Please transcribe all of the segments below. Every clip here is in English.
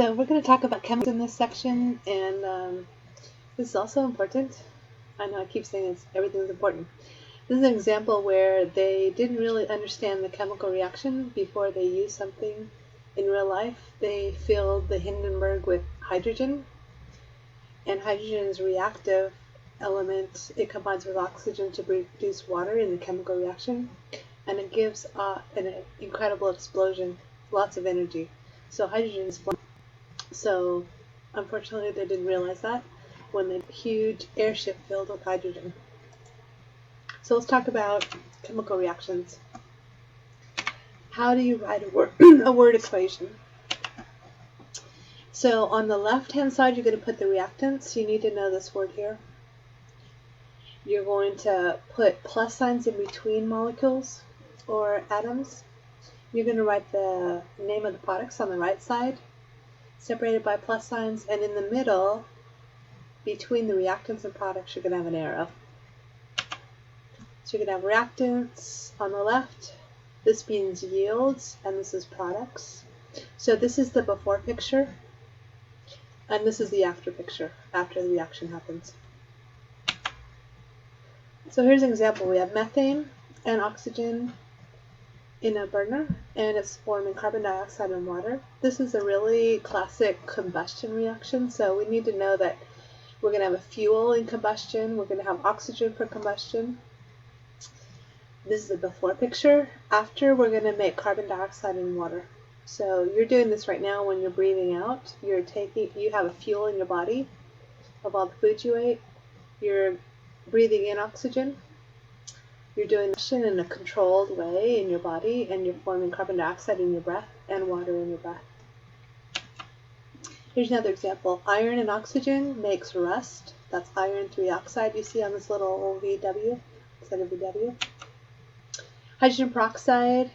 So we're going to talk about chemicals in this section, and this is also important. I know I keep saying everything's important. This is an example where they didn't really understand the chemical reaction before they used something in real life. They filled the Hindenburg with hydrogen, and hydrogen is a reactive element. It combines with oxygen to produce water in the chemical reaction, and it gives an incredible explosion, lots of energy. So hydrogen is flammable. So unfortunately they didn't realize that when the huge airship filled with hydrogen. So let's talk about chemical reactions. How do you write a word equation? So on the left hand side you're going to put the reactants. You need to know this word here. You're going to put plus signs in between molecules or atoms. You're going to write the name of the products on the right side, separated by plus signs, and in the middle, between the reactants and products, you're going to have an arrow. So you're going to have reactants on the left. This means yields, and this is products. So this is the before picture, and this is the after picture, after the reaction happens. So here's an example. We have methane and oxygen in a burner, and it's forming carbon dioxide and water. This is a really classic combustion reaction, so we need to know that we're going to have a fuel in combustion, we're going to have oxygen for combustion. This is the before picture. After, we're going to make carbon dioxide and water. So you're doing this right now when you're breathing out. You have a fuel in your body of all the food you ate. You're breathing in oxygen. You're doing this in a controlled way in your body, and you're forming carbon dioxide in your breath and water in your breath. Here's another example. Iron and oxygen makes rust. That's iron 3 oxide you see on this little VW, instead of VW. Hydrogen peroxide,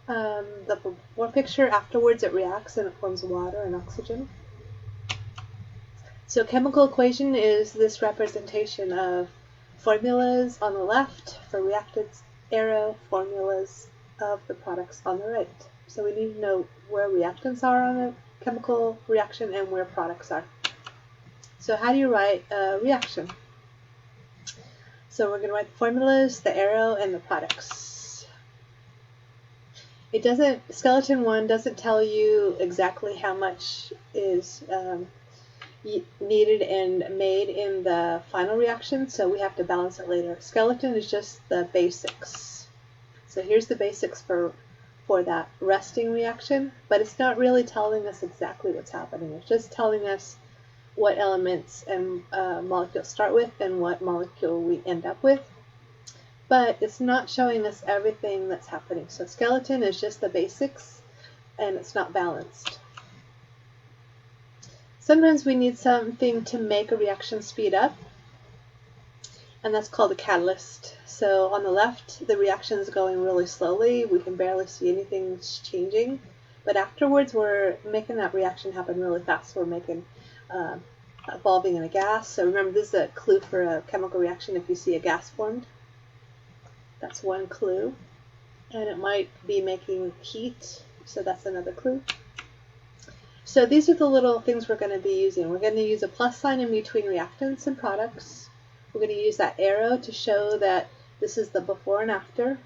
the before picture, afterwards it reacts and it forms water and oxygen. So chemical equation is this representation of formulas on the left for reactants, arrow, formulas of the products on the right. So we need to know where reactants are on a chemical reaction and where products are. So how do you write a reaction? So we're going to write the formulas, the arrow, and the products. Skeleton 1 doesn't tell you exactly how much is needed and made in the final reaction, so we have to balance it later. Skeleton is just the basics. So here's the basics for that resting reaction, but it's not really telling us exactly what's happening. It's just telling us what elements and molecules start with and what molecule we end up with. But it's not showing us everything that's happening. So skeleton is just the basics, and it's not balanced. Sometimes we need something to make a reaction speed up, and that's called a catalyst. So on the left, the reaction is going really slowly. We can barely see anything changing, but afterwards we're making that reaction happen really fast. We're making evolving in a gas. So remember, this is a clue for a chemical reaction if you see a gas formed. That's one clue. And it might be making heat, so that's another clue. So these are the little things we're going to be using. We're going to use a plus sign in between reactants and products. We're going to use that arrow to show that this is the before and after.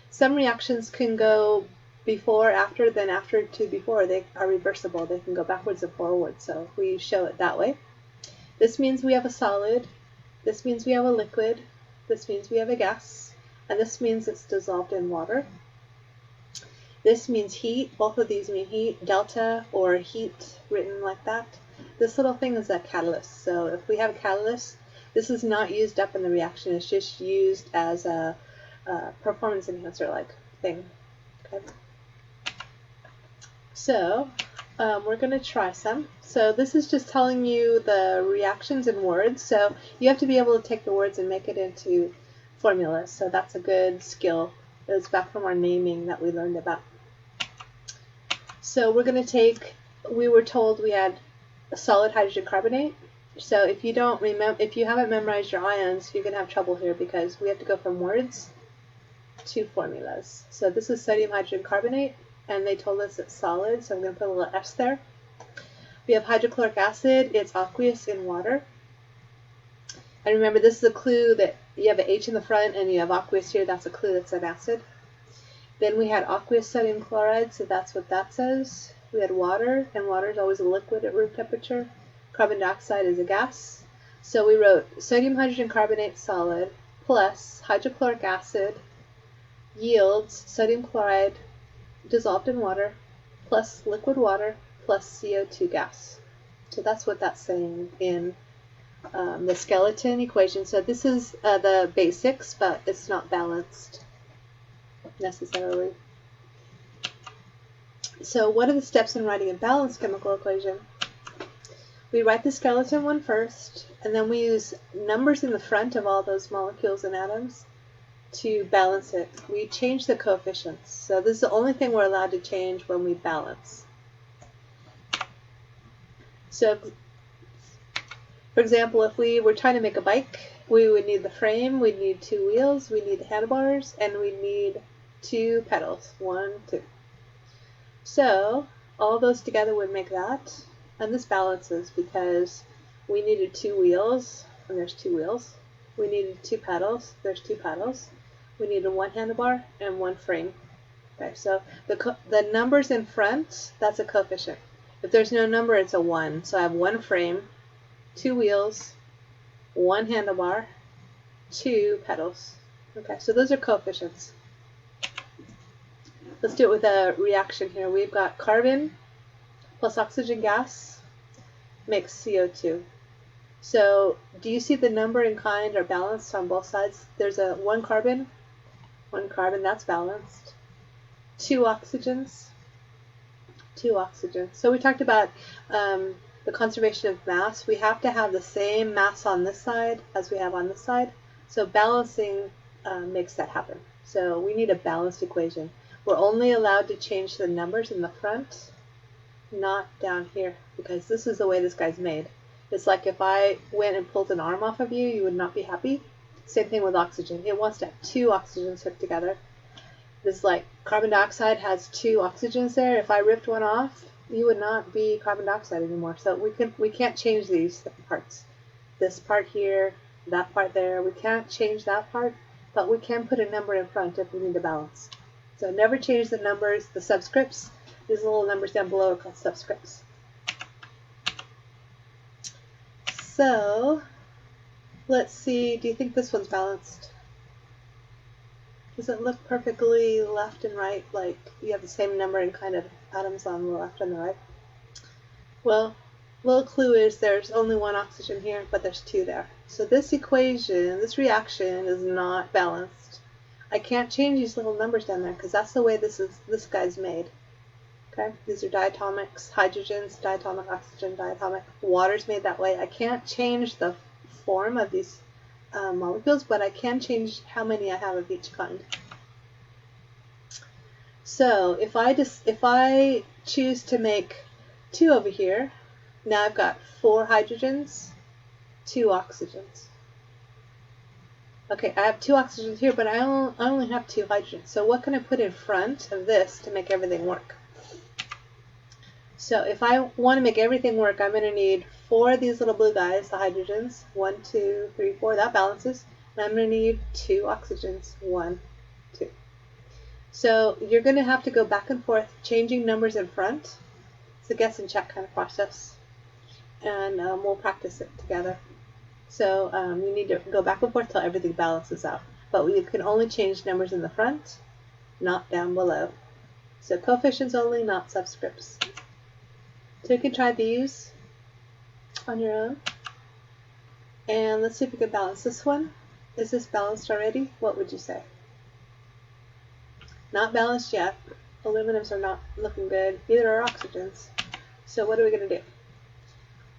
Some reactions can go before, after, then after to before. They are reversible. They can go backwards and forwards, so we show it that way. This means we have a solid. This means we have a liquid. This means we have a gas. And this means it's dissolved in water. This means heat. Both of these mean heat. Delta or heat written like that. This little thing is a catalyst. So if we have a catalyst, this is not used up in the reaction. It's just used as a performance enhancer like thing. Okay. So we're going to try some. So this is just telling you the reactions in words. So you have to be able to take the words and make it into formulas. So that's a good skill. It's back from our naming that we learned about. So we're going to we were told we had a solid hydrogen carbonate. So if you haven't memorized your ions, you're going to have trouble here because we have to go from words to formulas. So this is sodium hydrogen carbonate, and they told us it's solid, so I'm going to put a little S there. we have hydrochloric acid. It's aqueous in water. And remember, this is a clue that you have an H in the front and you have aqueous here. That's a clue that's an acid. Then we had aqueous sodium chloride, so that's what that says. We had water, and water is always a liquid at room temperature. Carbon dioxide is a gas. So we wrote sodium hydrogen carbonate solid plus hydrochloric acid yields sodium chloride dissolved in water plus liquid water plus CO2 gas. So that's what that's saying in the skeleton equation. So this is the basics, but it's not balanced necessarily. So what are the steps in writing a balanced chemical equation? We write the skeleton one first, and then we use numbers in the front of all those molecules and atoms to balance it. We change the coefficients. So this is the only thing we're allowed to change when we balance. So, for example, if we were trying to make a bike, we would need the frame, we'd need 2 wheels, we'd need the handlebars, and we'd need 2 pedals. 1, 2. So all those together would make that. And this balances because we needed 2 wheels, and there's 2 wheels. We needed 2 pedals, there's 2 pedals. We needed 1 handlebar and 1 frame. Okay, so the numbers in front, that's a coefficient. If there's no number, it's a 1. So I have 1 frame, 2 wheels, 1 handlebar, 2 pedals. Okay, so those are coefficients. Let's do it with a reaction here. We've got carbon plus oxygen gas makes CO2. So do you see the number and kind are balanced on both sides? There's a 1 carbon, that's balanced. 2 oxygens, 2 oxygens. So we talked about the conservation of mass. We have to have the same mass on this side as we have on this side. So balancing makes that happen. So we need a balanced equation. We're only allowed to change the numbers in the front, not down here, because this is the way this guy's made. It's like if I went and pulled an arm off of you, you would not be happy. Same thing with oxygen. It wants to have 2 oxygens hooked together. This is like carbon dioxide has 2 oxygens there. If I ripped one off, you would not be carbon dioxide anymore. So we can't change these parts. This part here, that part there. We can't change that part, but we can put a number in front if we need to balance. So never change the numbers, the subscripts. These little numbers down below are called subscripts. So let's see, do you think this one's balanced? Does it look perfectly left and right, like you have the same number and kind of atoms on the left and the right? Well, little clue is there's only 1 oxygen here, but there's 2 there. So this equation, this reaction is not balanced. I can't change these little numbers down there because that's the way this guy's made. Okay, these are diatomics, hydrogens, diatomic, oxygen, diatomic. Water's made that way. I can't change the form of these molecules, but I can change how many I have of each kind. So if I choose to make 2 over here, now I've got 4 hydrogens, 2 oxygens. Okay, I have 2 oxygens here, but I only have 2 hydrogens. So what can I put in front of this to make everything work? So if I want to make everything work, I'm going to need 4 of these little blue guys, the hydrogens. 1, 2, 3, 4. That balances. And I'm going to need 2 oxygens. 1, 2. So you're going to have to go back and forth, changing numbers in front. It's a guess and check kind of process. And we'll practice it together. So you need to go back and forth till everything balances out. But you can only change numbers in the front, not down below. So coefficients only, not subscripts. So you can try these on your own. And let's see if we can balance this one. Is this balanced already? What would you say? Not balanced yet. Aluminums are not looking good. Neither are oxygens. So what are we going to do?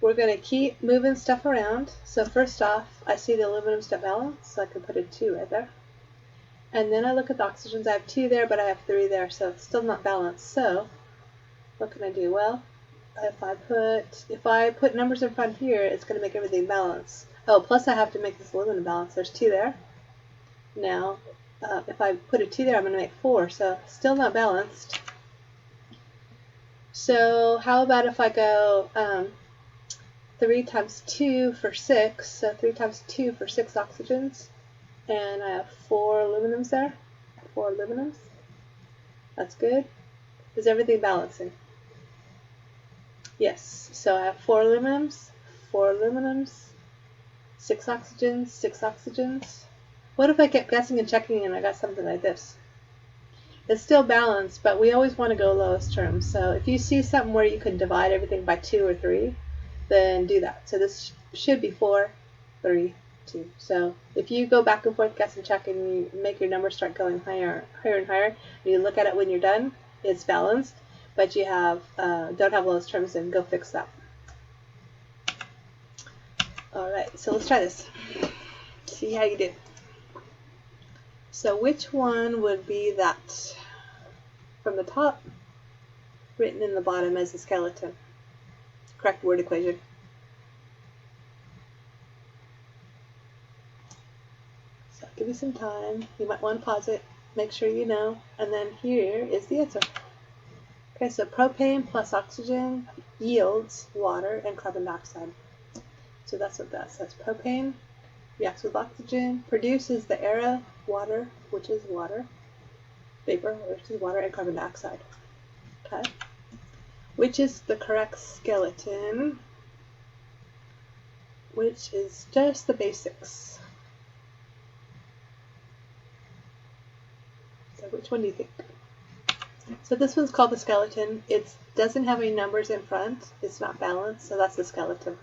We're going to keep moving stuff around. So first off, I see the aluminum step balance, so I can put a 2 right there. And then I look at the oxygens. I have 2 there, but I have 3 there, so it's still not balanced. So what can I do? Well, if I put numbers in front here, it's going to make everything balance. Oh, plus I have to make this aluminum balance. There's 2 there. Now, if I put a 2 there, I'm going to make 4, so still not balanced. So how about if I go 3 times 2 for 6, so 3 times 2 for 6 oxygens, and I have 4 aluminums there, 4 aluminums. That's good. Is everything balancing? Yes, so I have 4 aluminums, 6 oxygens, 6 oxygens. What if I kept guessing and checking and I got something like this? It's still balanced, but we always want to go lowest term. So if you see something where you can divide everything by 2 or 3, then do that. So this should be 4, 3, 2. So if you go back and forth, guess and check, and you make your numbers start going higher and higher, and you look at it when you're done, it's balanced, but you have don't have lowest terms, then go fix that. Alright, so let's try this. See how you do. So which one would be that from the top written in the bottom as a skeleton? Correct word equation. So give you some time. You might want to pause it, make sure you know, and then here is the answer. Okay, so propane plus oxygen yields water and carbon dioxide. So that's what that says. Propane reacts with oxygen, produces the air, water, which is water, vapor, which is water, and carbon dioxide. Okay. Which is the correct skeleton? Which is just the basics. So which one do you think? So this one's called the skeleton. It doesn't have any numbers in front. It's not balanced, so that's the skeleton.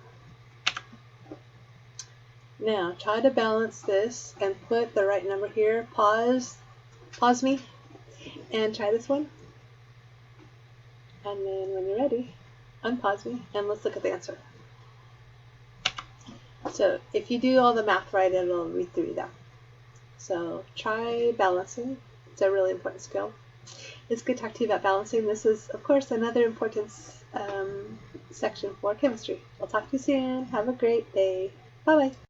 Now try to balance this and put the right number here. Pause me, and try this one. And then when you're ready, unpause me, and let's look at the answer. So if you do all the math right, it'll read through that. So try balancing. It's a really important skill. It's good to talk to you about balancing. This is, of course, another important section for chemistry. I'll talk to you soon. Have a great day. Bye-bye.